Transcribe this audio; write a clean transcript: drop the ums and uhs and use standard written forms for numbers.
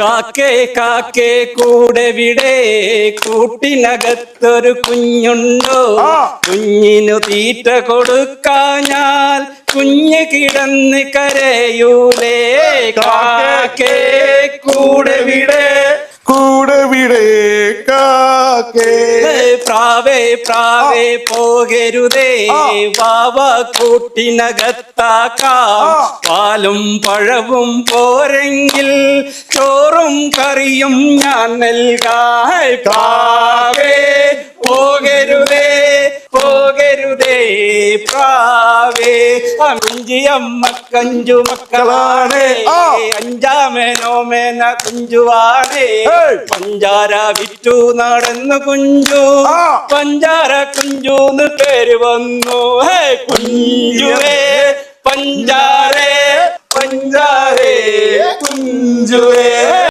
കാക്കേ കാക്കേ കൂടെ വിടെ കൂട്ടിനകത്തൊരു കുഞ്ഞുണ്ടോ കുഞ്ഞിനു തീറ്റ കൊടുക്കാഞ്ഞാൽ കുഞ്ഞ് കിടന്ന് കരയൂലേ കാക്കേ കൂടെ വിടെ കാക്കേ പ്രാവേ പ്രാവേ പോകരുതേ വാവ കൂട്ടിനകത്താക്കാം പാലും പഴവും പോരെങ്കിൽ ചോറും കറിയും ഞാൻ നൽകാം പ്രാവേ പോകരുതേ പോകരുതേ പ്രാവേ അഞ്ചിയമ്മ കഞ്ചു മക്കളാണ് അഞ്ചാമേനോമേന കുഞ്ചുവാണ് പഞ്ചാര വിറ്റു നടന്നു കുഞ്ചു പഞ്ചാര കുഞ്ചൂന്ന് പേര് വന്നു കുഞ്ചുവേ പഞ്ചാരേ പഞ്ചാരേ കുഞ്ചുവേ